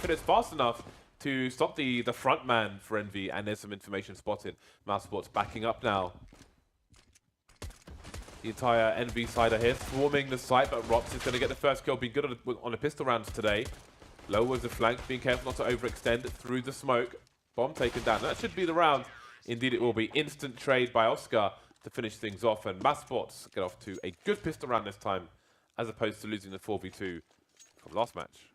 it's fast enough to stop the front man for Envy, and there's some information spotted. Mousesports backing up now. The entire Envy side are here, swarming the site, but Rops is going to get the first kill, being good on the pistol rounds today. Lowers the flank, being careful not to overextend through the smoke. Bomb taken down. That should be the round. Indeed, it will be. Instant trade by Oscar to finish things off, and Mousesports get off to a good pistol round this time, as opposed to losing the 4v2 from last match.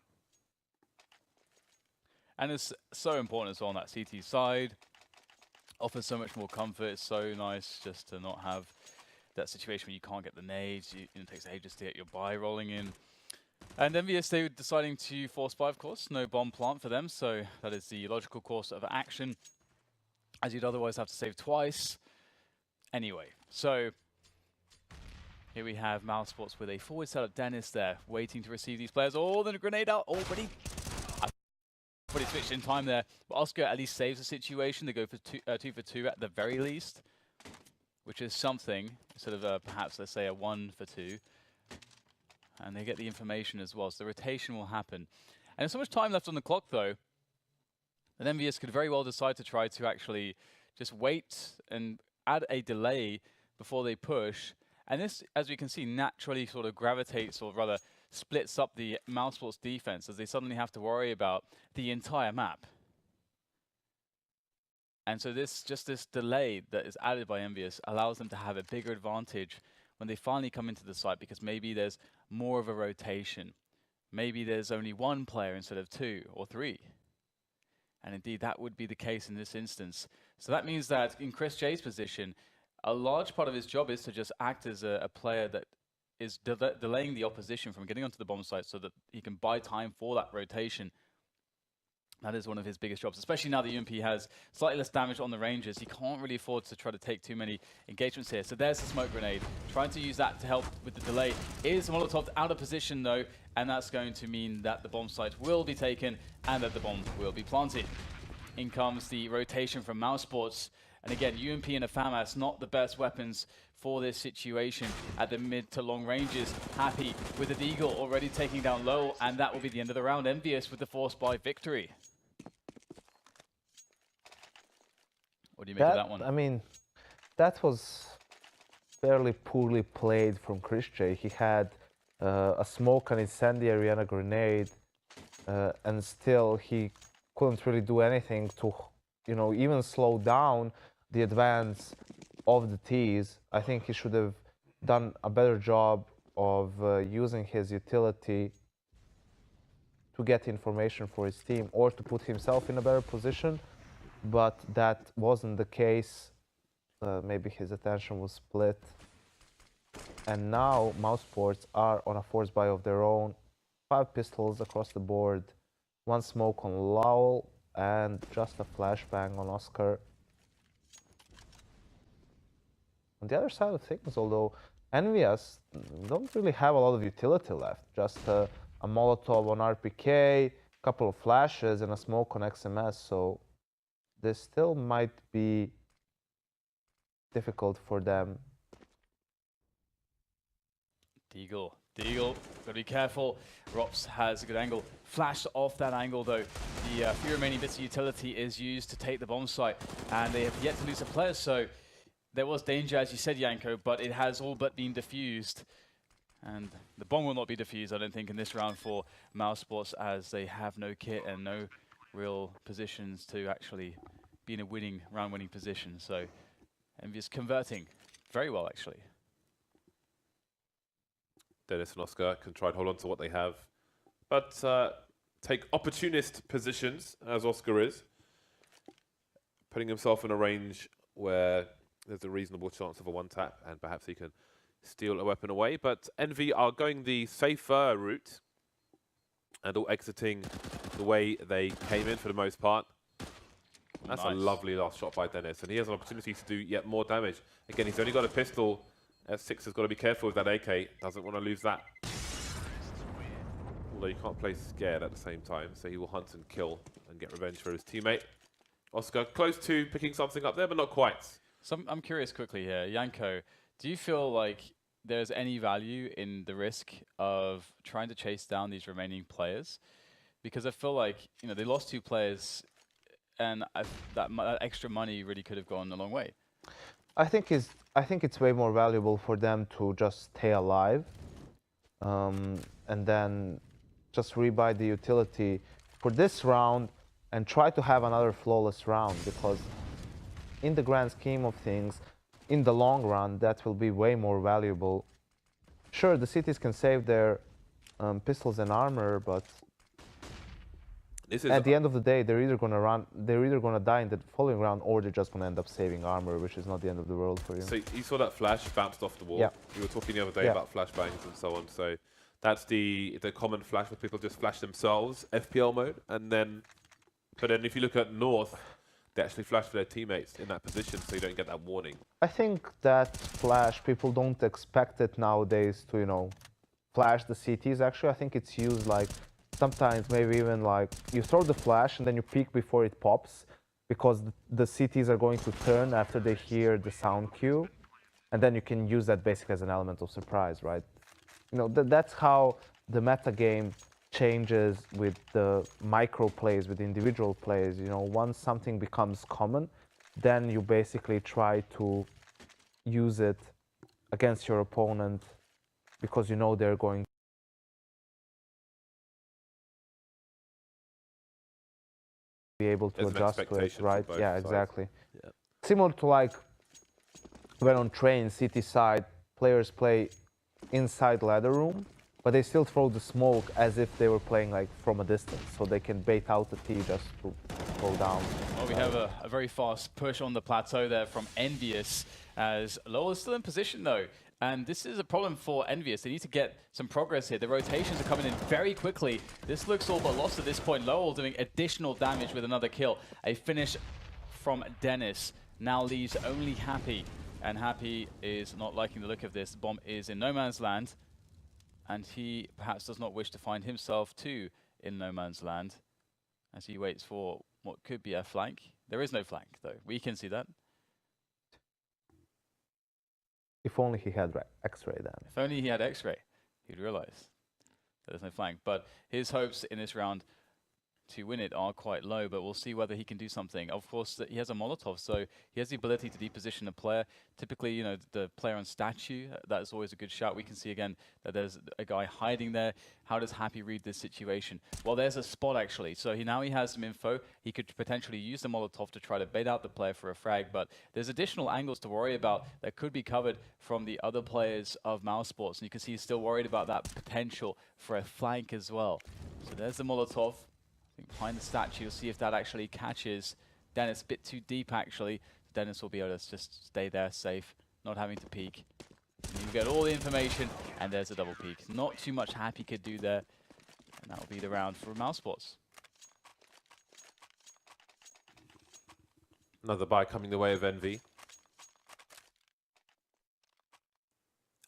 And it's so important as well on that CT side. Offers so much more comfort. It's so nice just to not have that situation where you can't get the nades. It takes ages to get your buy rolling in. And EnVyUs, they were deciding to force buy, of course. No bomb plant for them, so that is the logical course of action, as you'd otherwise have to save twice. Anyway, so here we have Mousesports with a forward setup. Dennis there, waiting to receive these players. Oh, then a grenade out already. Pretty switched in time there, but Oscar at least saves the situation. They go for 2 for 2 at the very least, which is something, instead of perhaps, let's say, a 1 for 2. And they get the information as well, so the rotation will happen. And there's so much time left on the clock, though, that EnVyUs could very well decide to try to actually just wait and add a delay before they push. And this, as we can see, naturally sort of gravitates, or rather splits up the Mousesports defense, as they suddenly have to worry about the entire map. And so this delay that is added by EnVyUs allows them to have a bigger advantage when they finally come into the site, because maybe there's more of a rotation. Maybe there's only one player instead of 2 or 3. And indeed, that would be the case in this instance. So that means that in Chris J's position, a large part of his job is to just act as a player that is delaying the opposition from getting onto the bomb site so that he can buy time for that rotation. That is one of his biggest jobs, especially now that UMP has slightly less damage on the ranges. He can't really afford to try to take too many engagements here. So there's the smoke grenade. Trying to use that to help with the delay. Is Molotov out of position though, and that's going to mean that the bomb site will be taken and that the bomb will be planted. In comes the rotation from Mousesports. And again, UMP and a FAMAS, not the best weapons for this situation at the mid to long ranges. Happy with the Deagle already taking down low, and that will be the end of the round. EnVyUs with the force buy victory. What do you make of that one? I mean, that was fairly poorly played from Chris J. He had a smoke, an incendiary, and a grenade, and still he couldn't really do anything to, you know, even slow down the advance of the T's. I think he should have done a better job of using his utility to get information for his team, or to put himself in a better position. But that wasn't the case. Maybe his attention was split. And now Mousesports are on a force buy of their own. 5 pistols across the board. 1 smoke on Lowell, and just a flashbang on Oscar. On the other side of things, although EnVyUs don't really have a lot of utility left. Just a Molotov on RPK, a couple of flashes, and a smoke on XMS. So this still might be difficult for them. Deagle, gotta be careful. Rops has a good angle. Flashed off that angle though. The few remaining bits of utility is used to take the bomb site, and they have yet to lose a player, so there was danger, as you said, Yanko, but it has all but been diffused. And the bomb will not be diffused, I don't think, in this round for Mousesports, as they have no kit and no real positions to actually be in a round-winning position. So EnVyUs converting very well, actually. Dennis and Oscar can try and hold on to what they have, but take opportunist positions, as Oscar is, putting himself in a range where there's a reasonable chance of a one-tap, and perhaps he can steal a weapon away. But Envy are going the safer route, and all exiting the way they came in for the most part. That's nice. A lovely last shot by Dennis, and he has an opportunity to do yet more damage. Again, he's only got a pistol. S6 has got to be careful with that AK. Doesn't want to lose that. Although you can't play scared at the same time, so he will hunt and kill and get revenge for his teammate. Oscar close to picking something up there, but not quite. So I'm curious quickly here, Yanko, do you feel like there's any value in the risk of trying to chase down these remaining players? because I feel like, you know, they lost 2 players, and that extra money really could have gone a long way. I think it's way more valuable for them to just stay alive, and then just rebuy the utility for this round and try to have another flawless round, because in the grand scheme of things, in the long run, that will be way more valuable. Sure, the cities can save their pistols and armor, but at the end of the day, they're either gonna die in the following round, or they're just gonna end up saving armor, which is not the end of the world for you. So you saw that flash bounced off the wall. Yeah. We were talking the other day about flashbangs and so on. So that's the common flash where people just flash themselves, FPL mode, and then. But then if you look at North, they actually flash for their teammates in that position, so you don't get that warning. I think that flash, people don't expect it nowadays to, you know, flash the CTs. Actually, I think it's used like sometimes maybe even like you throw the flash and then you peek before it pops, because the CTs are going to turn after they hear the sound cue, and then you can use that basically as an element of surprise, right? You know, that's how the meta game changes with the micro plays, with individual plays. You know, once something becomes common, then you basically try to use it against your opponent, because you know they're going to be able to adjust to it, right? Yeah, exactly. Yeah. Similar to like when on train, city side, players play inside ladder room, but they still throw the smoke as if they were playing like from a distance, so they can bait out the T just to go down. Well, we have a very fast push on the plateau there from EnVyUs, as Lowell is still in position though. And this is a problem for EnVyUs. They need to get some progress here. The rotations are coming in very quickly. This looks all but lost at this point. Lowell doing additional damage with another kill. A finish from Dennis now leaves only Happy. And Happy is not liking the look of this. The bomb is in no man's land. And he perhaps does not wish to find himself too in no man's land, as he waits for what could be a flank. There is no flank though. We can see that. If only he had X-ray then. If only he had X-ray, he'd realize there's no flank. But his hopes in this round to win it are quite low, but we'll see whether he can do something. Of course, he has a Molotov, so he has the ability to deposition a player. Typically, you know, the player on statue, that is always a good shot. We can see again that there's a guy hiding there. How does Happy read this situation? Well, there's a spot actually. So now he has some info. He could potentially use the Molotov to try to bait out the player for a frag, but there's additional angles to worry about that could be covered from the other players of Mousesports. And you can see he's still worried about that potential for a flank as well. So there's the Molotov. Behind the statue, you'll see if that actually catches Dennis. A bit too deep, actually. Dennis will be able to just stay there safe, not having to peek. And you get all the information, and there's a double peek. Not too much Happy could do there, and that will be the round for Mousesports. Another buy coming the way of Envy.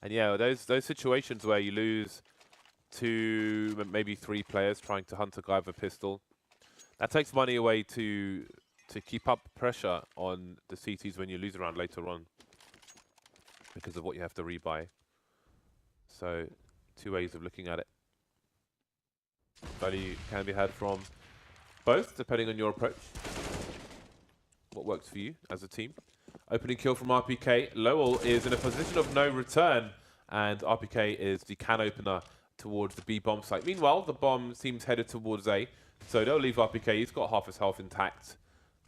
And yeah, those situations where you lose 2, maybe 3 players trying to hunt a guy with a pistol, that takes money away to keep up pressure on the CTs when you lose a round later on, because of what you have to rebuy. So 2 ways of looking at it. Value can be had from both, depending on your approach. What works for you as a team. Opening kill from RPK. Lowell is in a position of no return, and RPK is the can opener towards the B bomb site. Meanwhile, the bomb seems headed towards A, so they'll leave RPK. He's got half his health intact,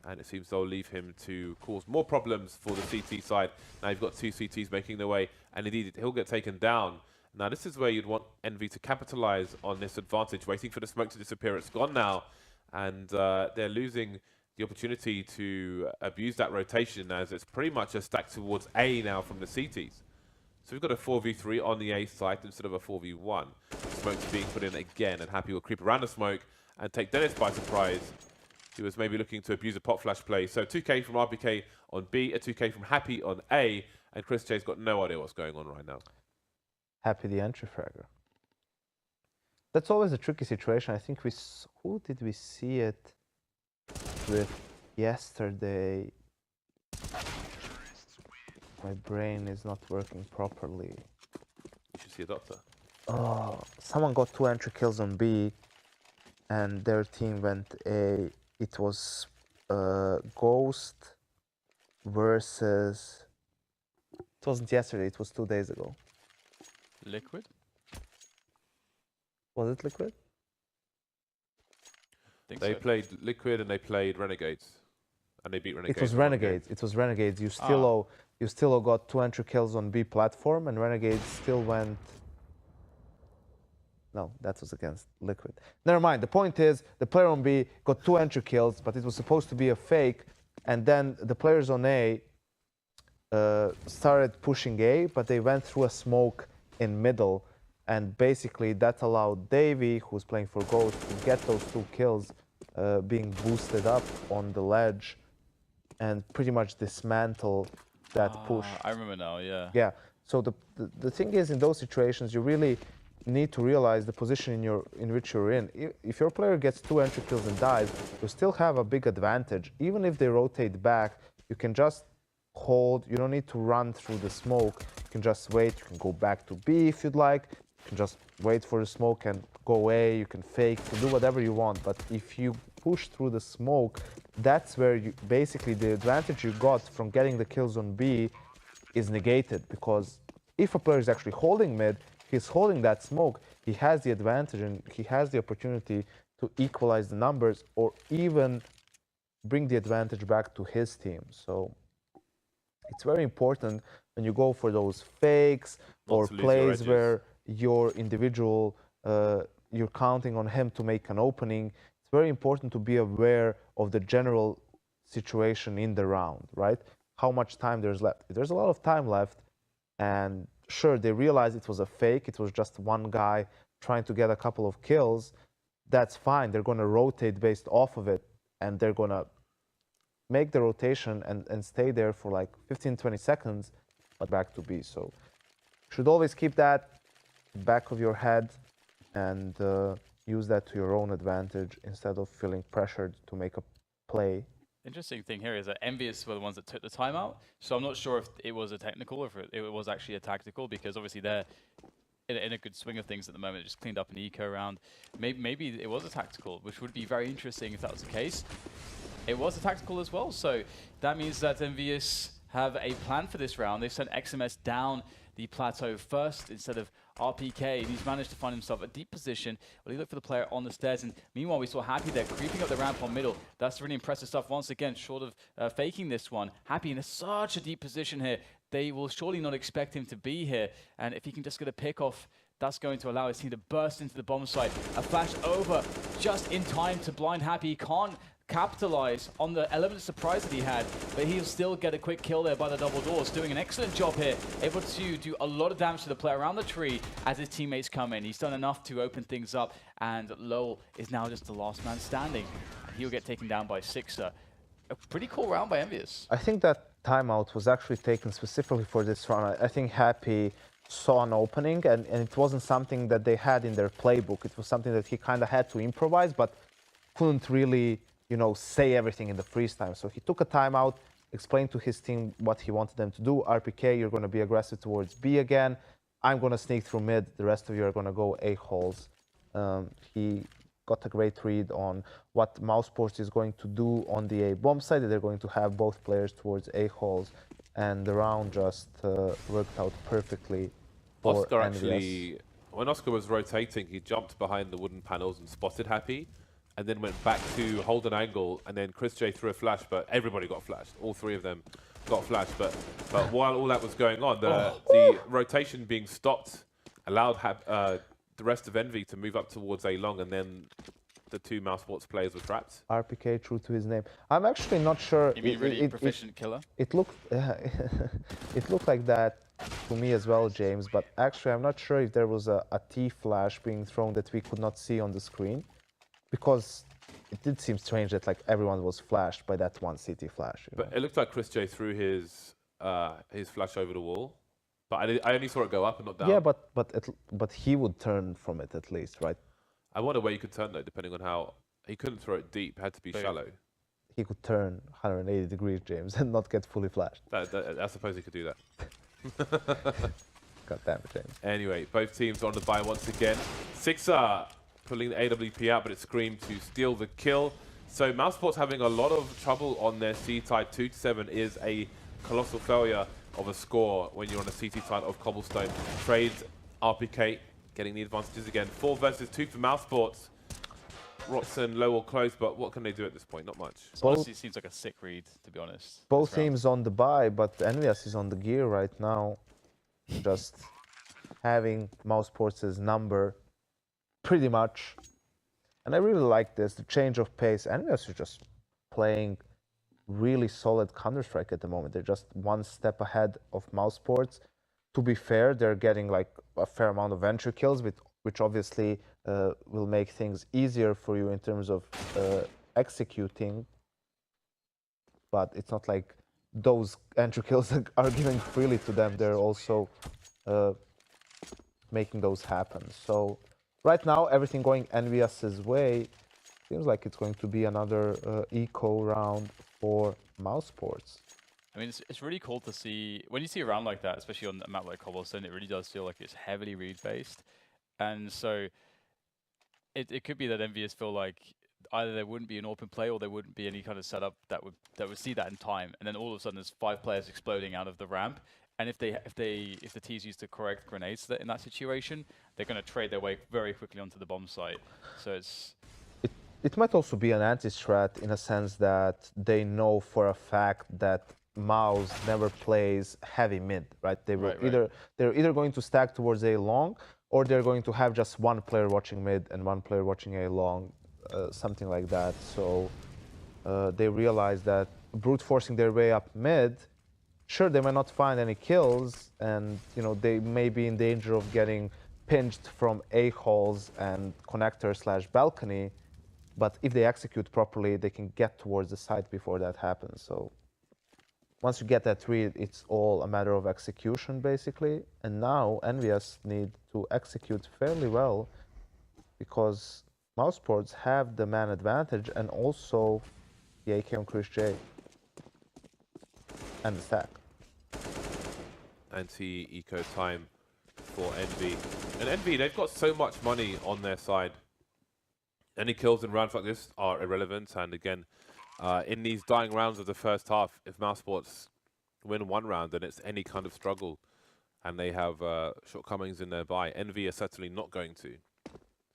and it seems they'll leave him to cause more problems for the CT side. Now you've got 2 CTs making their way, and indeed he'll get taken down. Now this is where you'd want Envy to capitalize on this advantage, waiting for the smoke to disappear. It's gone now, and they're losing the opportunity to abuse that rotation, as it's pretty much a stack towards A now from the CTs. So we've got a 4v3 on the A site instead of a 4v1. Smoke's being put in again, and Happy will creep around the smoke and take Dennis by surprise. He was maybe looking to abuse a pop flash play. So 2k from RPK on B, a 2k from Happy on A, and Chris J's got no idea what's going on right now. Happy the entry fragger. That's always a tricky situation. I think who did we see it with yesterday? My brain is not working properly. You should see a doctor. Oh, someone got 2 entry kills on B, and their team went A. It was Ghost versus. It wasn't yesterday. It was 2 days ago. Liquid? Was it Liquid? Think They so. played Liquid and they played Renegades. And they beat Renegades. It was in one game. Renegades. It was Renegades. You still got 2 entry kills on B platform, and Renegades still went. No, that was against Liquid. Never mind. The point is, the player on B got 2 entry kills, but it was supposed to be a fake, and then the players on A started pushing A, but they went through a smoke in middle, and basically that allowed Davey, who's playing for Ghost, to get those 2 kills, being boosted up on the ledge, and pretty much dismantle that push. I remember now, yeah. Yeah. So the thing is, in those situations, you really need to realize the position in which you're in. If your player gets 2 entry kills and dies, you still have a big advantage. Even if they rotate back, you can just hold. You don't need to run through the smoke. You can just wait. You can go back to B if you'd like. You can just wait for the smoke and go away. You can fake. You can do whatever you want. But if you push through the smoke, that's where you basically the advantage you got from getting the kills on B is negated, because if a player is actually holding mid, he's holding that smoke, he has the advantage and he has the opportunity to equalize the numbers or even bring the advantage back to his team. So it's very important when you go for those fakes or plays where your individual, you're counting on him to make an opening. It's very important to be aware of the general situation in the round, right? How much time there's left. If there's a lot of time left, and sure, they realize it was a fake, it was just one guy trying to get a couple of kills, that's fine. They're going to rotate based off of it, and they're going to make the rotation and stay there for like 15-20 seconds, but back to B. So you should always keep that back of your head and use that to your own advantage instead of feeling pressured to make a play. Interesting thing here is that EnVyUs were the ones that took the timeout, so I'm not sure if it was a technical or if it was actually a tactical, because obviously they're in a good swing of things at the moment. Just cleaned up an eco round. Maybe it was a tactical, which would be very interesting if that was the case. It was a tactical as well, so that means that EnVyUs have a plan for this round. They've sent XMS down the plateau first instead of RPK, and he's managed to find himself a deep position. Well, he looked for the player on the stairs, and meanwhile we saw Happy there creeping up the ramp on middle. That's really impressive stuff. Once again, short of faking this one. Happy in such a deep position here. They will surely not expect him to be here, and if he can just get a pick off, that's going to allow his team to burst into the bomb site. A flash over just in time to blind Happy. He can't capitalize on the element of surprise that he had, but he'll still get a quick kill there by the double doors, doing an excellent job here, able to do a lot of damage to the player around the tree as his teammates come in. He's done enough to open things up, and Lowell is now just the last man standing, and he'll get taken down by Sixer. A pretty cool round by EnVyUs. I think that timeout was actually taken specifically for this round. I think Happy saw an opening, and it wasn't something that they had in their playbook. It was something that he kind of had to improvise, but couldn't really, you know, say everything in the freeze time. So he took a timeout, explained to his team what he wanted them to do. RPK, you're going to be aggressive towards B again. I'm going to sneak through mid. The rest of you are going to go A holes. He got a great read on what Mousesports is going to do on the A bomb side. They're going to have both players towards A holes, and the round just worked out perfectly for Oscar EnVyUs. actually, when Oscar was rotating, he jumped behind the wooden panels and spotted Happy, and then went back to hold an angle, and then Chris J threw a flash, but everybody got flashed. All 3 of them got flashed, but while all that was going on, the rotation being stopped allowed the rest of Envy to move up towards A long, and then the 2 Mousesports players were trapped. RPK, true to his name. I'm actually not sure. You mean really proficient killer? It looked, it looked like that to me as well, James. But actually, I'm not sure if there was a T flash being thrown that we could not see on the screen, because it did seem strange that like everyone was flashed by that one CT flash. But it looked like Chris J threw his flash over the wall. But I only saw it go up and not down. Yeah, but he would turn from it at least, right? I wonder where you could turn though, depending on how he couldn't throw it deep. It had to be shallow. He could turn 180 degrees, James, and not get fully flashed. I suppose he could do that. God damn it, James. Anyway, both teams on the buy once again. Sixer pulling the AWP out, but it's Scream to steal the kill. So Mousesports having a lot of trouble on their C side. 2-7 is a colossal failure of a score when you're on a CT side of Cobblestone. Trades, RPK, getting the advantages again. 4 versus 2 for Mousesports. Roxon low or close, but what can they do at this point? Not much. It honestly seems like a sick read, to be honest. Both teams on the buy, but EnVyUs is on the gear right now. Just having Mousesports' number pretty much. And I really like this, the change of pace. EnVyUs is just playing really solid Counter-Strike at the moment. They're just one step ahead of Mousesports. To be fair, they're getting like a fair amount of entry kills, which obviously will make things easier for you in terms of executing. But it's not like those entry kills are given freely to them. They're also making those happen. So right now, everything going EnVyUs' way. Seems like it's going to be another eco round for Mousesports. I mean, it's really cool to see, when you see a round like that, especially on a map like Cobblestone, it really does feel like it's heavily read-based. And so it could be that EnVyUs feel like either there wouldn't be an open play or there wouldn't be any kind of setup that would see that in time. And then all of a sudden there's 5 players exploding out of the ramp. And if the T's use the correct grenades in that situation, they're going to trade their way very quickly onto the bomb site. So it's... It might also be an anti-strat in a sense that they know for a fact that Mouse never plays heavy mid, right? They will they're either going to stack towards A long, or they're going to have just one player watching mid and one player watching A long, something like that. So they realize that brute forcing their way up mid, sure, they might not find any kills, and they may be in danger of getting pinched from A halls and connector/balcony. But if they execute properly, they can get towards the site before that happens. So once you get that read, it's all a matter of execution, basically. And now EnVyUs need to execute fairly well because Mousesports have the man advantage and also the AK on Chris J and the stack. Anti-eco time for Envy. And Envy, they've got so much money on their side. Any kills in rounds like this are irrelevant, and again, in these dying rounds of the first half, if Mousesports win one round, then it's any kind of struggle, and they have shortcomings in their buy. Envy are certainly not going to.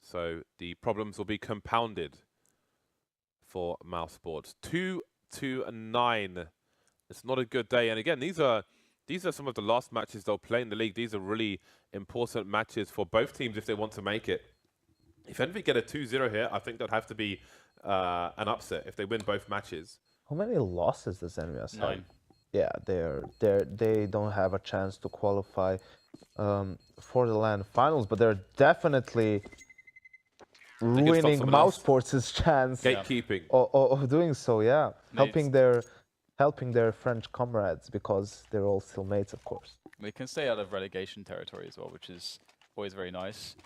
So the problems will be compounded for Mousesports. 2-9. It's not a good day, and again, these are some of the last matches they'll play in the league. These are really important matches for both teams if they want to make it. If Envy get a 2-0 here, I think that'd have to be an upset if they win both matches. How many losses does EnVyUs have? 9. Yeah, they don't have a chance to qualify for the LAN finals, but they're definitely ruining Mousesports' chance Gatekeeping of doing so. Yeah, helping their French comrades because they're all still mates, of course. They can stay out of relegation territory as well, which is always very nice.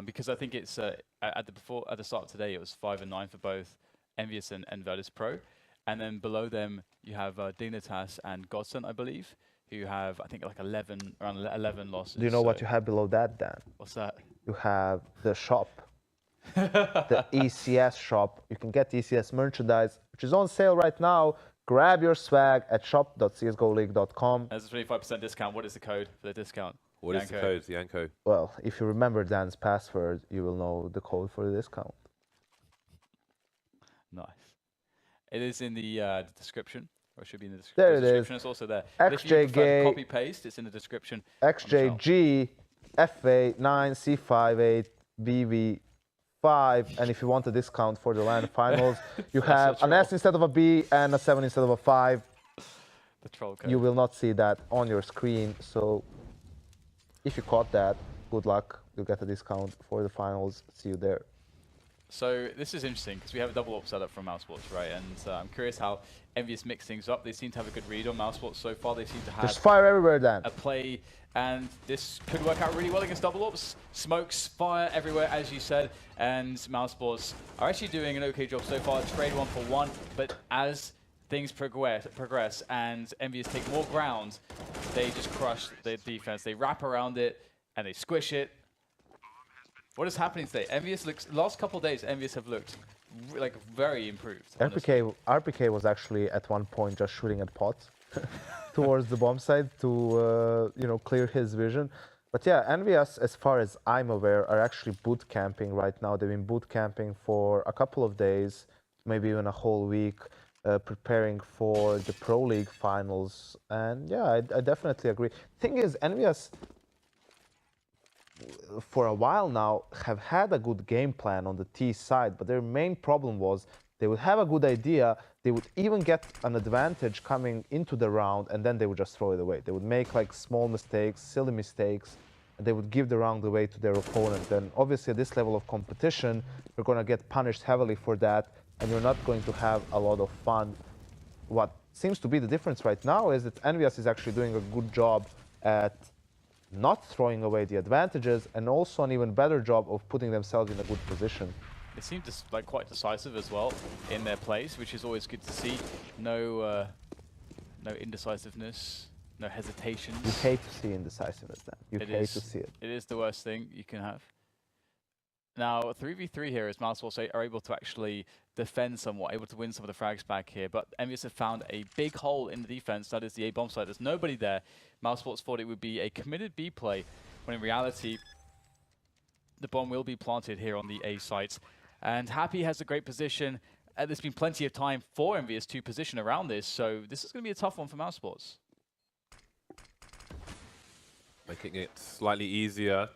Because I think it's at the start of today it was 5-9 for both EnVyUs and Virtus.Pro, and then below them you have Dignitas and Godson, I believe, who have I think like around 11 losses. Do you know what you have below that, Dan? What's that? You have the shop, the ECS shop. You can get ECS merchandise, which is on sale right now. Grab your swag at shop.csgoleague.com. There's a 25% discount. What is the code for the discount? What is the code, Yanko? Well, if you remember Dan's password, you will know the code for the discount. Nice. It is in the description, or it should be in the there description. It is. It's also there. XJ if you prefer to copy paste, it's in the description. XJG FA9C58 BV5, and if you want a discount for the LAN finals, you have an S instead of a B and a 7 instead of a 5. The troll code. You will not see that on your screen, so if you caught that, good luck. You'll get a discount for the finals. See you there. So this is interesting because we have a double op setup from Mousesports, right? And I'm curious how EnVyUs mix things up. They seem to have a good read on Mousesports so far. They seem to have There's fire everywhere, Dan. a play, and this could work out really well against double ops. Smokes, fire everywhere, as you said, and Mousesports are actually doing an okay job so far. Trade 1-for-1, but as things progress and EnVyUs take more ground, they just crush the defense. They wrap around it and they squish it. What is happening today? EnVyUs looks, last couple of days, EnVyUs have looked like very improved. RPK was actually at one point just shooting at pots towards the bomb side to clear his vision. But yeah, EnVyUs, as far as I'm aware, are actually boot camping right now. They've been boot camping for a couple of days, maybe even a whole week, preparing for the Pro League finals. And yeah, I definitely agree. Thing is, EnVyUs, for a while now, have had a good game plan on the T side, but their main problem was they would have a good idea, they would even get an advantage coming into the round, and then they would just throw it away. They would make like small mistakes, silly mistakes, and they would give the round away to their opponent. And obviously at this level of competition, you're going to get punished heavily for that, and you're not going to have a lot of fun. What seems to be the difference right now is that EnVyUs is actually doing a good job at not throwing away the advantages, and also an even better job of putting themselves in a good position. They seem like quite decisive as well in their plays, which is always good to see. No indecisiveness, no hesitations. You hate to see indecisiveness then. You hate to see it. It is the worst thing you can have. Now, 3v3 here is Mousesports are able to actually defend somewhat, able to win some of the frags back here, but EnVyUs have found a big hole in the defense, that is the A bomb site. There's nobody there. Mousesports thought it would be a committed B play, when in reality, the bomb will be planted here on the A site. And Happy has a great position. There's been plenty of time for EnVyUs to position around this, so this is going to be a tough one for Mousesports. Making it slightly easier,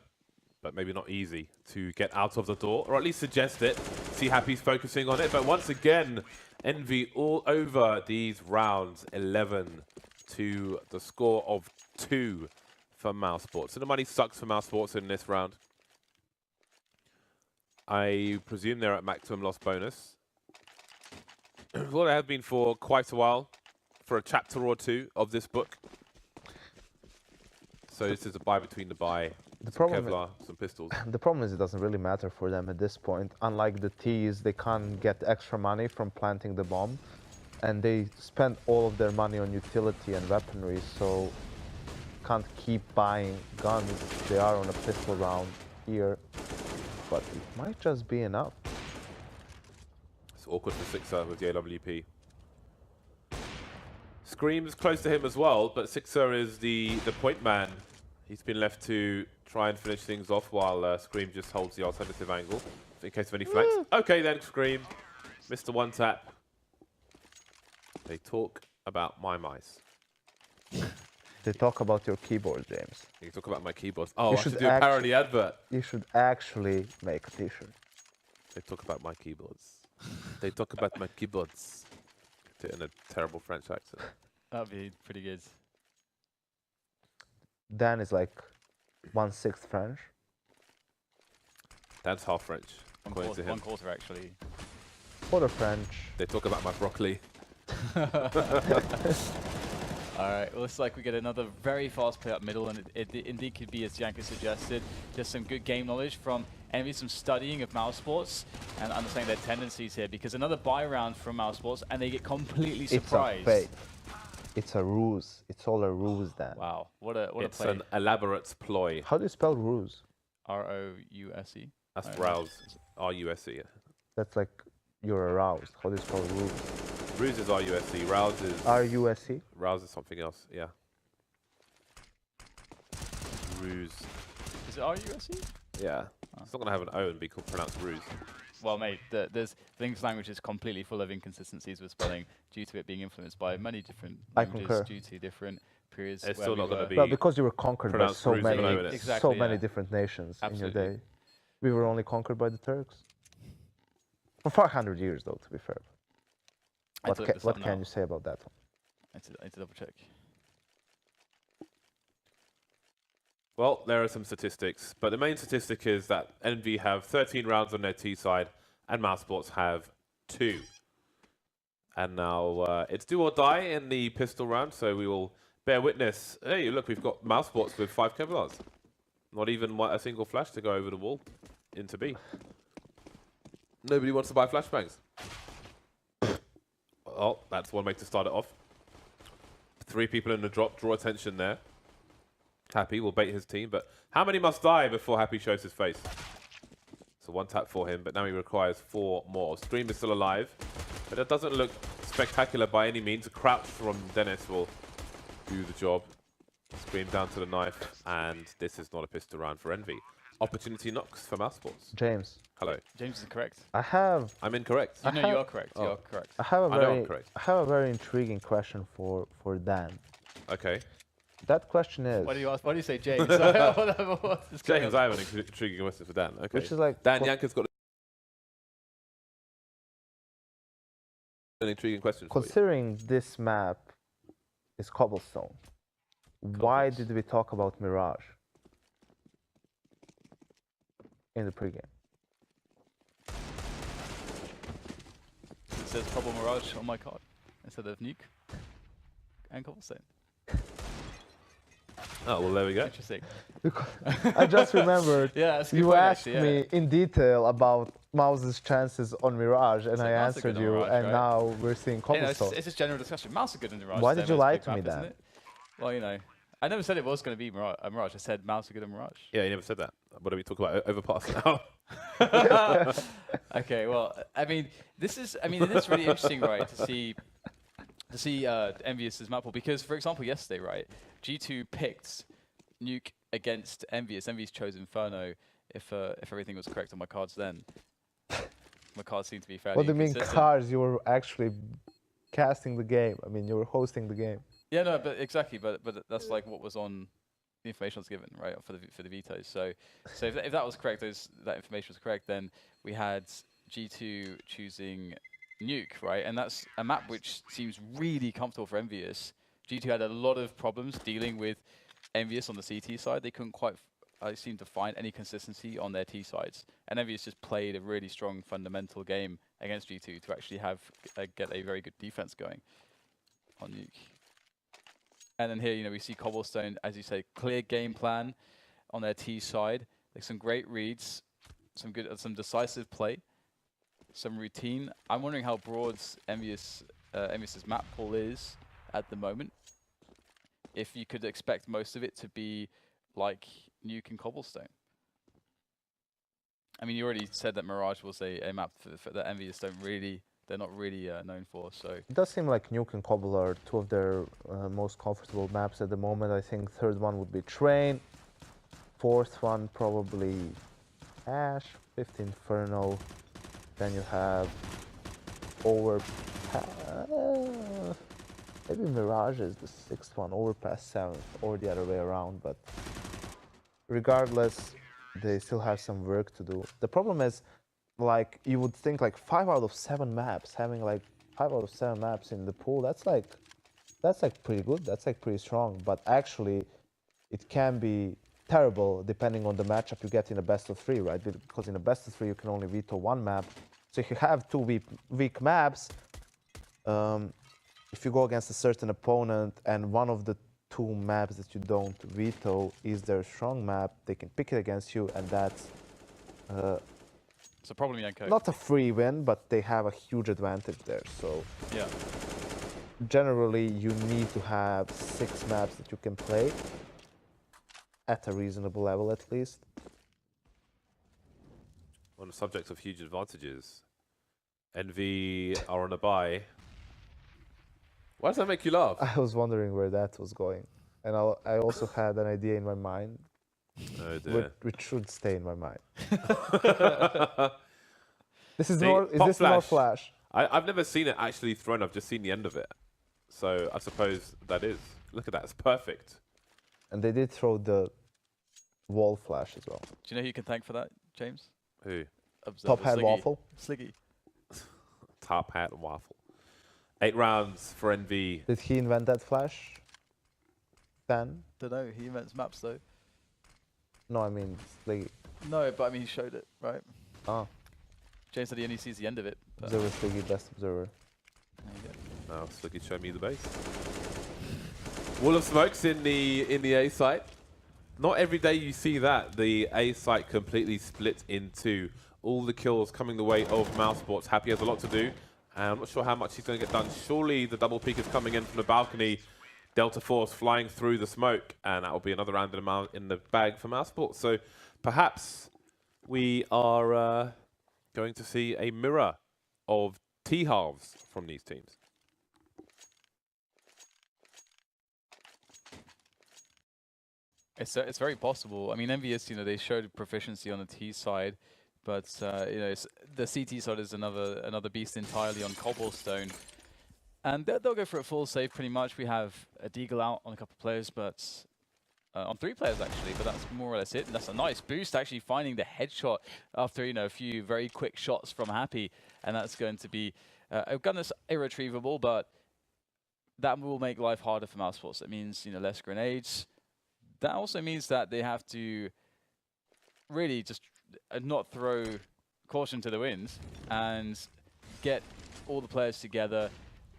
but maybe not easy, to get out of the door, or at least suggest it. See Happy's focusing on it, but once again, Envy all over these rounds, 11 to the score of 2 for Mousesports. So the money sucks for Mousesports in this round. I presume they're at maximum loss bonus. Well, they have been for quite a while, for a chapter or two of this book. So this is a buy between the buy. The some problem Kevlar, some pistols. The problem is it doesn't really matter for them at this point. Unlike the T's, they can't get extra money from planting the bomb, and they spend all of their money on utility and weaponry, so can't keep buying guns. They are on a pistol round here, but it might just be enough. It's awkward for Sixer with the AWP. Scream's close to him as well, but Sixer is the point man. He's been left to try and finish things off while Scream just holds the alternative angle in case of any flanks. Okay then, Scream. Mr. One Tap. They talk about my mice. They talk about your keyboard, James. You talk about my keyboards. Oh, I should do a actually parody advert. You should actually make a t-shirt. They talk about my keyboards. They talk about my keyboards. Do it in a terrible French accent. That'd be pretty good. Dan is like 1/6 French. That's half French, according to him. 1/4 actually. Quarter French. They talk about my broccoli. Alright, well, looks like we get another very fast play up middle, and it indeed could be, as Janka suggested, just some good game knowledge from Envy, some studying of Mousesports, and understanding their tendencies here, because another buy round from Mousesports, and they get completely surprised. It's a fake. It's a ruse. It's all a ruse, Dan. Wow, what a play. It's an elaborate ploy. How do you spell ruse? R-O-U-S-E? That's rouse. R-U-S-E. That's like you're aroused. How do you spell ruse? Ruse is R-U-S-E. Rouse is... R-U-S-E? Rouse is something else, yeah. Ruse. Is it R-U-S-E? Yeah. It's not going to have an O and be pronounced ruse. Well, mate, the English language is completely full of inconsistencies with spelling due to it being influenced by many different languages due to different periods. It's still not going to be... Well, because you were conquered by so many yeah. different nations Absolutely. in your day. We were only conquered by the Turks. For 500 years, though, to be fair. What can you say about that one? I need to double check. Well, there are some statistics, but the main statistic is that Envy have 13 rounds on their T side, and Mousesports have 2. And now it's do or die in the pistol round, so we will bear witness. Hey, look, we've got Mousesports with 5 Kevlars. Not even a single flash to go over the wall into B. Nobody wants to buy flashbangs. Oh, that's one way to start it off. 3 people in the drop, draw attention there. Happy will bait his team, but how many must die before Happy shows his face? So 1 tap for him, but now he requires 4 more. Scream is still alive, but it doesn't look spectacular by any means. A crouch from Dennis will do the job. Scream down to the knife, and this is not a pistol round for Envy. Opportunity knocks for Mousesports. James. Hello. James is correct. I'm incorrect. You know you are correct. You are correct. I have a I know I'm correct. I have a very intriguing question for Dan. Okay. That question is. Why do you ask? Why do you say James? James, I have an intriguing question for Dan. Okay. Which is like. Dan Yanka's got an intriguing question for you. Considering this map is cobblestone, why did we talk about Mirage in the pregame? It says Trouble Mirage on my card instead of Nuke and Cobblestone. Oh, well, there we go. Interesting. I just remembered that's a good you point, asked actually, me in detail about Mouse's chances on Mirage, and So I Mouse are answered good on you, Mirage, and right? now we're seeing You know, cobblestone. it's just general discussion. Mouse are good in Mirage. Why so did you it's a lie big to me map, isn't then? it? Well, you know, I never said it was going to be Mirage. I said Mouse are good in Mirage. Yeah, you never said that. What are we talking about? Overpass now? Okay, well, it is really interesting, right, to see EnVyUs' map pool, because, for example, yesterday, right, G2 picked Nuke against EnVyUs. EnVyUs chose Inferno if everything was correct on my cards then. My cards seem to be fairly What do you mean inconsistent. cards? You were actually casting the game. I mean, you were hosting the game. Yeah, no, but exactly, but that's like what was on the information was given, right, for the vetoes. So if that was correct, that information was correct, then we had G2 choosing Nuke, right, and that's a map which seems really comfortable for EnVyUs. G2 had a lot of problems dealing with EnVyUs on the CT side. They couldn't quite seem to find any consistency on their T sides, and EnVyUs just played a really strong fundamental game against G2 to actually get a very good defense going on Nuke. And then here, you know, we see Cobblestone, as you say, clear game plan on their T side. Like some great reads, some decisive play, some routine. I'm wondering how broad EnVyUs' map pool is at the moment. If you could expect most of it to be like Nuke and Cobblestone. I mean, you already said that Mirage was a map that EnVyUs they're not really known for, so. It does seem like Nuke and Cobble are two of their most comfortable maps at the moment. I think third one would be Train. Fourth one probably Ash. Fifth Inferno. Then you have Overpass. Maybe Mirage is the sixth one. Overpass seventh, or the other way around. But regardless, they still have some work to do. The problem is, like, you would think like 5 out of 7 maps, having like 5 out of 7 maps in the pool, that's like pretty good, that's like pretty strong. But actually it can be terrible depending on the matchup you get in a best of 3, right? Because in a best of 3 you can only veto 1 map. So if you have 2 weak maps, if you go against a certain opponent and one of the 2 maps that you don't veto is their strong map, they can pick it against you, and that's it's a problem, Yanko. not a free win, but they have a huge advantage there. So Yeah. generally, you need to have 6 maps that you can play at a reasonable level, at least. On the subject of huge advantages, Envy are on a bye. Why does that make you laugh? I was wondering where that was going, and I also had an idea in my mind, Oh dear. which should stay in my mind. This is See, not. Is Pop this not Flash? I've never seen it actually thrown. I've just seen the end of it. So I suppose that is. Look at that. It's perfect. And they did throw the wall flash as well. Do you know who you can thank for that, James? Who? Top hat Sliggy. waffle. Sliggy. Top hat and waffle. 8 rounds for Envy. Did he invent that flash? Dan? Don't know. He invents maps though. No, I mean Sliggy. No, but I mean he showed it, right? Oh, James said he only sees the end of it. But observer Sliggy, best observer. there you go. Now Slicky show me the base. Wall of smokes in the A site. Not every day you see that. The A site completely split in 2. All the kills coming the way of Mousesports. Happy has a lot to do. And I'm not sure how much he's going to get done. Surely the double peek is coming in from the balcony. Delta Force flying through the smoke. And that will be another round in the bag for Mousesports. So perhaps we are going to see a mirror of T-halves from these teams. It's very possible. I mean, EnVyUs, you know, they showed proficiency on the T side, but you know, the CT side is another beast entirely on Cobblestone, and they'll go for a full save pretty much. We have a Deagle out on a couple of players, but on 3 players actually, but that's more or less it. And that's a nice boost, actually finding the headshot after, you know, a few very quick shots from Happy, and that's going to be a gun that's irretrievable, but that will make life harder for Mousesports. That means, you know, less grenades. That also means that they have to really just not throw caution to the wind and get all the players together,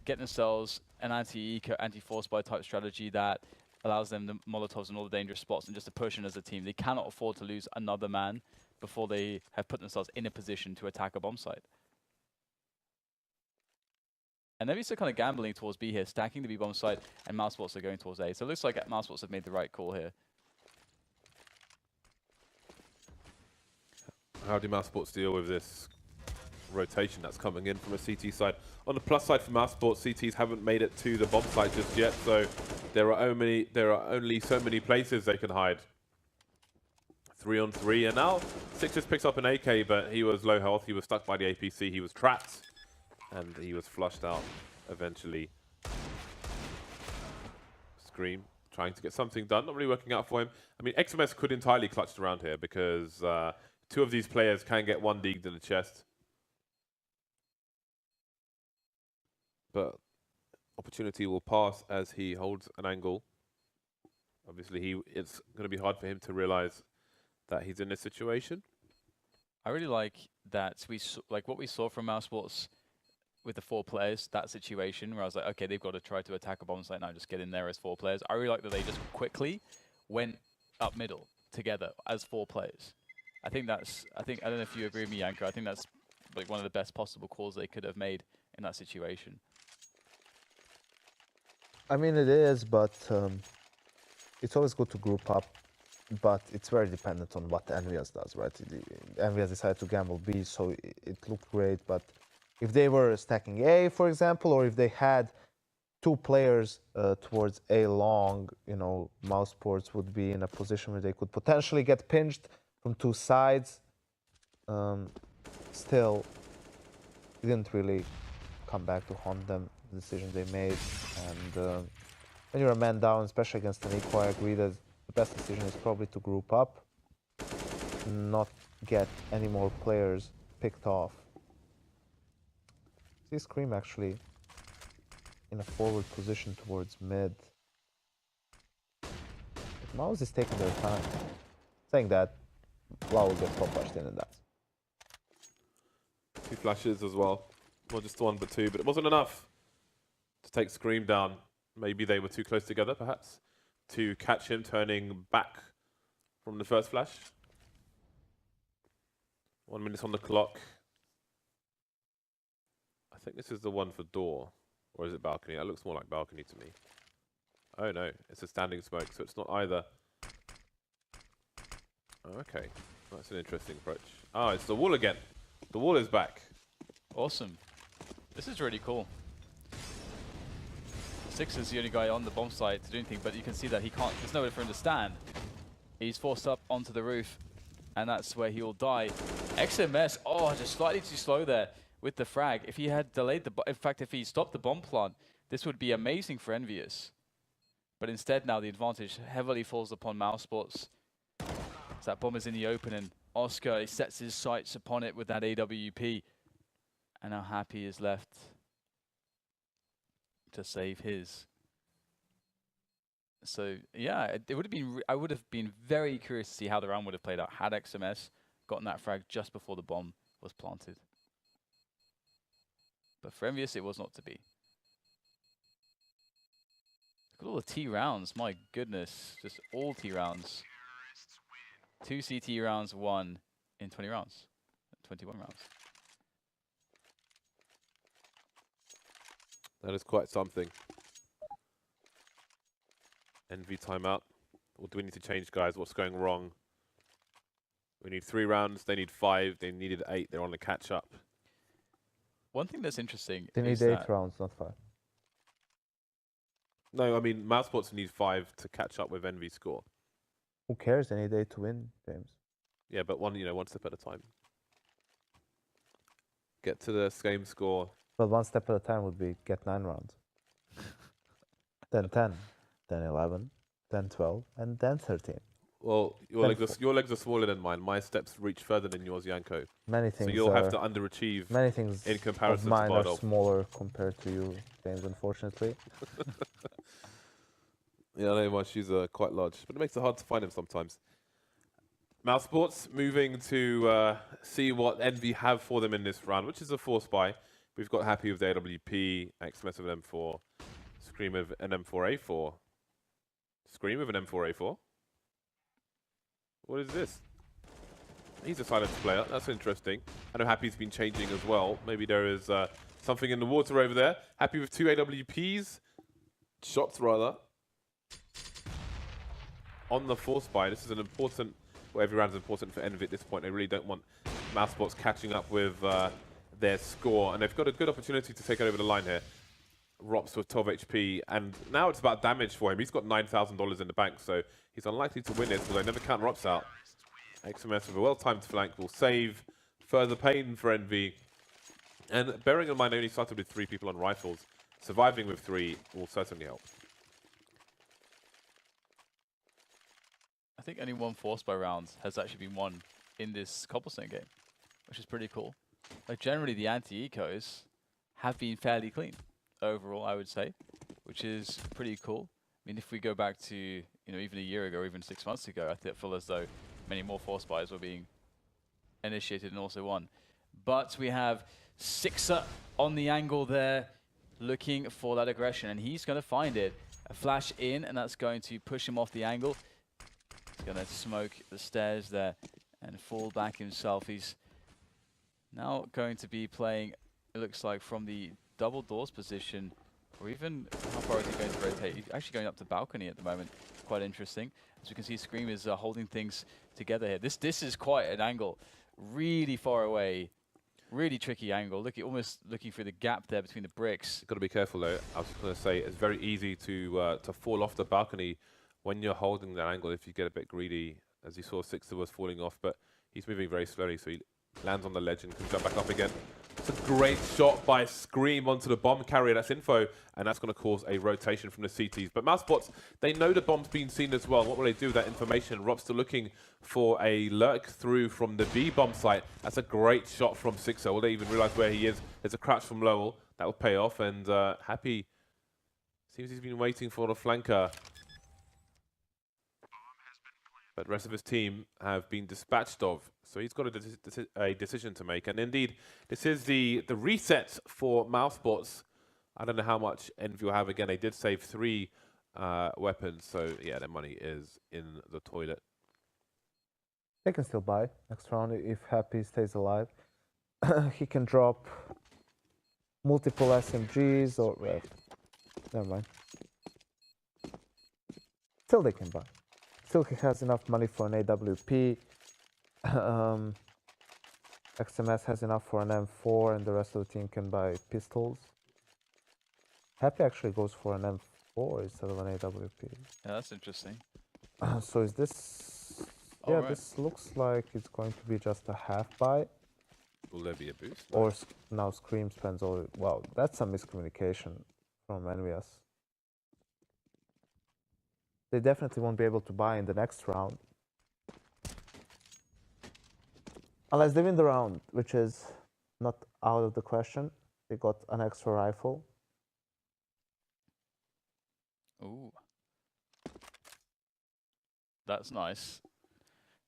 get themselves an anti-eco, anti-force buy type strategy that allows them the Molotovs in all the dangerous spots and just to push in as a team. They cannot afford to lose another man before they have put themselves in a position to attack a bomb site. And they're still kind of gambling towards B here, stacking the B bomb site, and Mousesports are going towards A. So it looks like Mousesports have made the right call here. How do Mousesports deal with this rotation that's coming in from a CT side? On the plus side for Mousesports, CTs haven't made it to the bomb site just yet, so there are only so many places they can hide. 3 on 3, and now Six just picks up an AK, but he was low health, he was stuck by the APC, he was trapped. And he was flushed out eventually. Scream, trying to get something done, not really working out for him. I mean, XMS could entirely clutch around here because 2 of these players can get 1 deagged in the chest. But opportunity will pass as he holds an angle. Obviously, it's going to be hard for him to realize that he's in this situation. I really like that like what we saw from Mousesports with the 4 players, that situation where I was like, okay, they've got to try to attack a bomb site now, just get in there as 4 players. I really like that they just quickly went up middle together as 4 players. I don't know if you agree with me, Yanko, I think that's like one of the best possible calls they could have made in that situation. I mean, it is, but it's always good to group up, but it's very dependent on what EnVyUs does, right? EnVyUs decided to gamble B, so it looked great, but if they were stacking A, for example, or if they had 2 players towards A long, you know, Mousesports would be in a position where they could potentially get pinched from 2 sides. Still, it didn't really come back to haunt them, the decision they made. And when you're a man down, especially against an eco, I agree that the best decision is probably to group up, not get any more players picked off. See Scream actually in a forward position towards mid. But Mouse is taking their time. Saying that, Blau will get top flashed in and that. 2 flashes as well. Not just 1, but 2, but it wasn't enough to take Scream down. Maybe they were too close together, perhaps, to catch him turning back from the first flash. 1 minute on the clock. I think this is the one for door, or is it balcony? That looks more like balcony to me. Oh no, it's a standing smoke, so it's not either. Oh, okay, that's an interesting approach. Ah, it's the wall again. The wall is back. Awesome. This is really cool. Six is the only guy on the bomb site to do anything, but you can see that he can't, there's nowhere for him to stand. He's forced up onto the roof, and that's where he will die. XMS, oh, just slightly too slow there with the frag. If he had delayed in fact, if he stopped the bomb plant, this would be amazing for EnVyUs. But instead now the advantage heavily falls upon Mousesports. So that bomb is in the open, and Oscar, he sets his sights upon it with that AWP. And how Happy is left to save his. So yeah, it would have been. I would have been very curious to see how the round would have played out had XMS gotten that frag just before the bomb was planted. But for EnVyUs, it was not to be. Look at all the T rounds. My goodness, just all T rounds. 2 CT rounds, 1 in 20 rounds, 21 rounds. That is quite something. Envy timeout. What do we need to change, guys? What's going wrong? We need 3 rounds. They need 5. They needed 8. They're on the catch up. One thing that's interesting They need is 8 that rounds, not 5. No, I mean, Mousesports need 5 to catch up with EnVy's score. Who cares? They need 8 to win, James. Yeah, but one step at a time. Get to the same score. But one step at a time would be get 9 rounds. Then 10, then 11, then 12, and then 13. Well, your legs are smaller than mine. My steps reach further than yours, Yanko. Many things. So you'll have to underachieve. Many things in comparison of mine to are Bardolph. smaller compared to you, James. Unfortunately. Yeah, I know my shoes are quite large, but it makes it hard to find them sometimes. Mousesports moving to see what EnVy have for them in this round, which is a 4 spy. We've got Happy with the AWP, XMS with an M4, Scream with an M4A4. Scream with an M4A4. What is this? He's a silent player. That's interesting. I know Happy's been changing as well. Maybe there is something in the water over there. Happy with 2 AWPs. Shots, rather. On the 4 spy. This is an important... Well, every round is important for EnVy at this point. They really don't want Mousesports catching up with their score. And they've got a good opportunity to take it over the line here. Rops with 12 HP. And now it's about damage for him. He's got $9,000 in the bank, so he's unlikely to win this, although never count Rops out. XMS with a well-timed flank will save further pain for EnVy. And bearing in mind, they only started with 3 people on rifles. Surviving with 3 will certainly help. I think only 1 4 spy round has actually been won in this cobblestone game, which is pretty cool. Like generally, the anti-ecos have been fairly clean overall, I would say, which is pretty cool. I mean, if we go back to even a year ago, or even 6 months ago, I feel as though many more 4 spies were being initiated and also won. But we have Sixer on the angle there, looking for that aggression, and he's going to find it. A flash in, and that's going to push him off the angle. He's going to smoke the stairs there and fall back himself. He's now going to be playing, it looks like, from the double doors position, or even how far is he going to rotate? He's actually going up the balcony at the moment. Quite interesting. As we can see, Scream is holding things together here. This is quite an angle, really far away, really tricky angle. Almost looking through the gap there between the bricks. Got to be careful though. I was just going to say it's very easy to fall off the balcony when you're holding that angle. If you get a bit greedy, as you saw, Sixer was falling off, but he's moving very slowly, so he lands on the ledge and can jump back up again. It's a great shot by Scream onto the bomb carrier. That's info, and that's going to cause a rotation from the CTs. But Mousesports, they know the bomb's been seen as well. What will they do with that information? Rob's still looking for a lurk through from the B bomb site. That's a great shot from Sixer. Will they even realize where he is? There's a crouch from Lowell. That will pay off, and Happy seems he's been waiting for the flanker. But the rest of his team have been dispatched of. So he's got a decision to make. And indeed, this is the reset for Mousesports. I don't know how much EnVy will have. Again, they did save 3 weapons. So, yeah, their money is in the toilet. They can still buy next round if Happy stays alive. He can drop multiple SMGs or... never mind. Still they can buy. Still he has enough money for an AWP. XMS has enough for an M4, and the rest of the team can buy pistols. Happy actually goes for an M4 instead of an AWP. Yeah, that's interesting. So is this... Oh, yeah, right. this looks like it's going to be just a half buy. Will there be a boost? Or now Scream spends all... Wow, that's some miscommunication from EnVyUs. They definitely won't be able to buy in the next round. Unless they win the round, which is not out of the question. They got an extra rifle. Ooh. That's nice.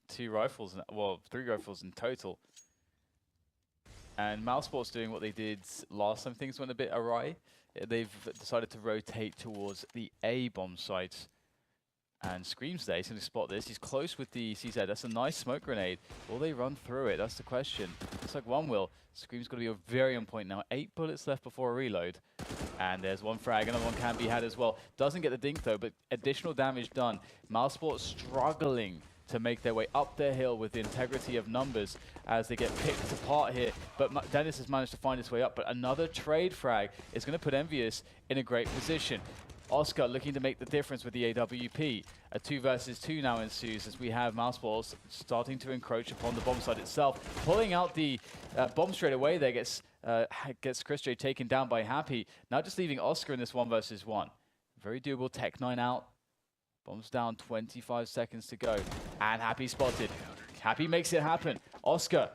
2 rifles, well, 3 rifles in total. And Mousesports doing what they did last time things went a bit awry. They've decided to rotate towards the A bomb site. And Scream's there, he's going to spot this. He's close with the CZ. That's a nice smoke grenade. Will they run through it? That's the question. Looks like one will. Scream's got to be very on point now. 8 bullets left before a reload. And there's 1 frag. Another one can be had as well. Doesn't get the dink though, but additional damage done. Mousesports struggling to make their way up their hill with the integrity of numbers as they get picked apart here. But Dennis has managed to find his way up, but another trade frag is going to put EnVyUs in a great position. Oscar looking to make the difference with the AWP. A 2 versus 2 now ensues as we have Mousesports starting to encroach upon the bomb site itself. Pulling out the bomb straight away there gets Chris J taken down by Happy. Now just leaving Oscar in this 1 versus 1. Very doable. Tech9 out. Bombs down, 25 seconds to go. And Happy spotted. Happy makes it happen. Oscar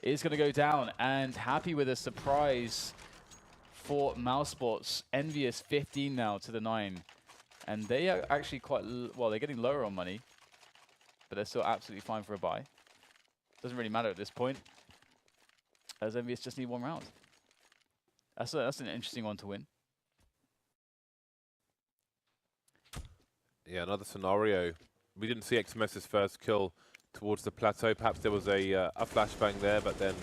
is going to go down. And Happy with a surprise for Mousesports. EnVyUs 15 now to the 9. And they are actually quite, well, they're getting lower on money. But they're still absolutely fine for a buy. Doesn't really matter at this point, as EnVyUs just need 1 round. That's an interesting one to win. Yeah, another scenario. We didn't see XMS's first kill towards the plateau. Perhaps there was a flashbang there, but then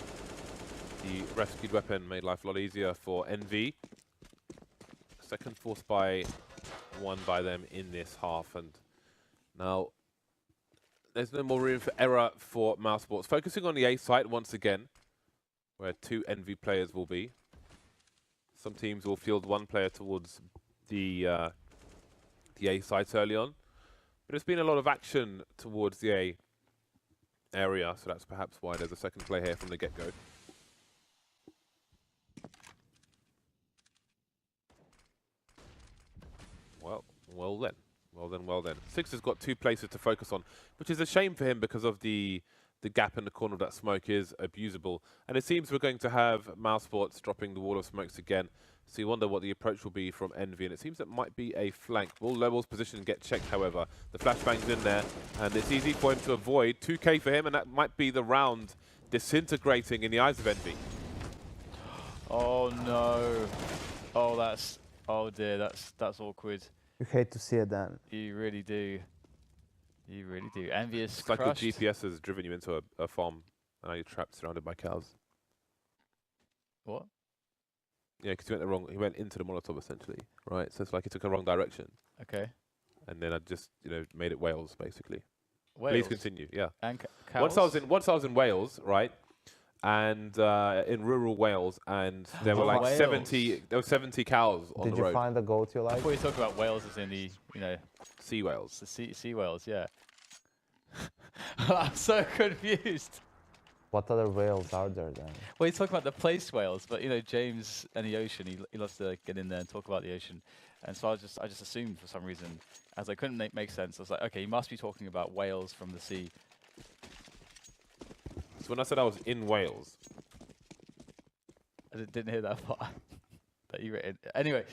the rescued weapon made life a lot easier for EnVy. Second force by 1 by them in this half, and now there's no more room for error for Mousesports. Focusing on the A site once again, where 2 EnVy players will be. Some teams will field 1 player towards the A sites early on, but there's been a lot of action towards the A area, so that's perhaps why there's a second play here from the get-go. Well then. Six has got 2 places to focus on, which is a shame for him because of the gap in the corner of that smoke is abusable. And it seems we're going to have Mousesports dropping the wall of smokes again. So you wonder what the approach will be from EnVy, and it seems it might be a flank. Will Lowell's position get checked, however? The flashbang's in there, and it's easy for him to avoid. 2K for him, and that might be the round disintegrating in the eyes of EnVy. Oh no. Oh dear, that's awkward. You hate to see it then. You really do. You really do. EnVyUs It's like crushed. the GPS has driven you into a farm, and now you're trapped surrounded by cows. What? Yeah, because he went into the Molotov essentially, right? So it's like he took a wrong direction. Okay. And then I just, made it Wales basically. Wales. Please continue. Yeah. And Once I was in Wales, right? And in rural Wales, and there were like Wales. 70 cows on Did the you road. find the goat you like? Before you talk about Wales as in the, Sea whales. the sea whales, yeah. I'm so confused. What other whales are there then? Well, he's talking about the place whales, but James and the ocean, he loves to get in there and talk about the ocean. And so I just assumed for some reason, as I couldn't make sense, I was like, okay, he must be talking about whales from the sea. So when I said I was in Wales, I didn't hear that part. But you written. Anyway,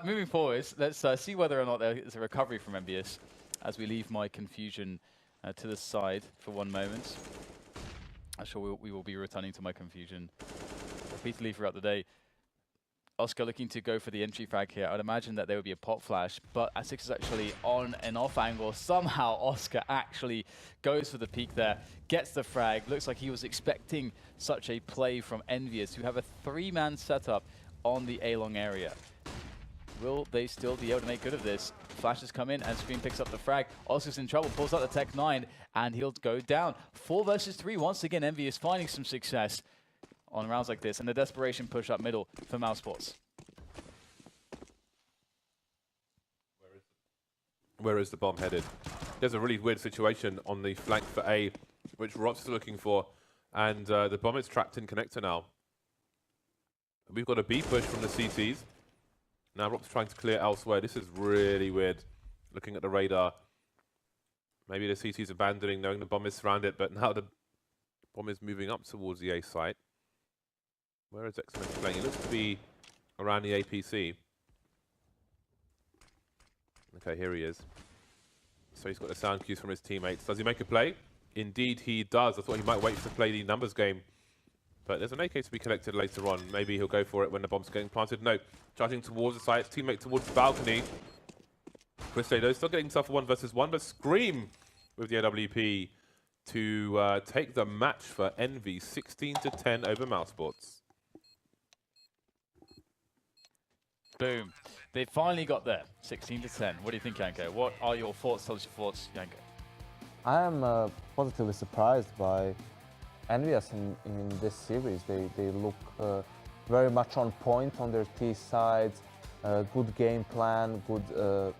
moving forwards, let's see whether or not there is a recovery from EnVyUs as we leave my confusion to the side for 1 moment. I'm sure we will be returning to my confusion repeatedly throughout the day. Oscar looking to go for the entry frag here. I'd imagine that there would be a pop flash, but Six is actually on an off angle. Somehow Oscar actually goes for the peek there, gets the frag. Looks like he was expecting such a play from EnVyUs, who have a 3-man setup on the A-long area. Will they still be able to make good of this? Flashes come in and Scream picks up the frag. Oscar's in trouble, pulls out the Tech9, and he'll go down. 4 versus 3. Once again, EnVyUs finding some success on rounds like this, and the desperation push up middle for Mousesports. where is the bomb headed? There's a really weird situation on the flank for A, which Rots is looking for, and the bomb is trapped in connector now. We've got a B push from the CTs. Now Rops trying to clear elsewhere. This is really weird. Looking at the radar. Maybe the CT's abandoning, knowing the bomb is surrounded, but now the bomb is moving up towards the A site. Where is XMS playing? It looks to be around the APC. Okay, here he is. So he's got the sound cues from his teammates. Does he make a play? Indeed he does. I thought he might wait to play the numbers game. But there's an AK to be collected later on. Maybe he'll go for it when the bomb's getting planted. No, charging towards the site, teammate towards the balcony. Chris J still getting himself a 1 versus 1, but Scream with the AWP to take the match for EnVy, 16-10 over Mousesports. Boom. They finally got there, 16-10. What do you think, Yanko? What are your thoughts? Tell us your thoughts, Yanko. I am positively surprised by EnVyUs in this series. They look very much on point on their T sides, good game plan, good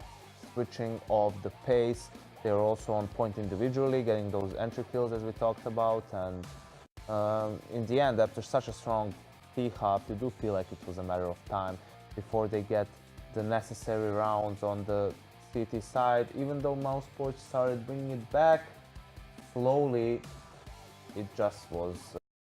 switching of the pace. They're also on point individually, getting those entry kills as we talked about. And in the end, after such a strong T half, you do feel like it was a matter of time before they get the necessary rounds on the CT side. Even though Mousesports started bringing it back slowly, it just was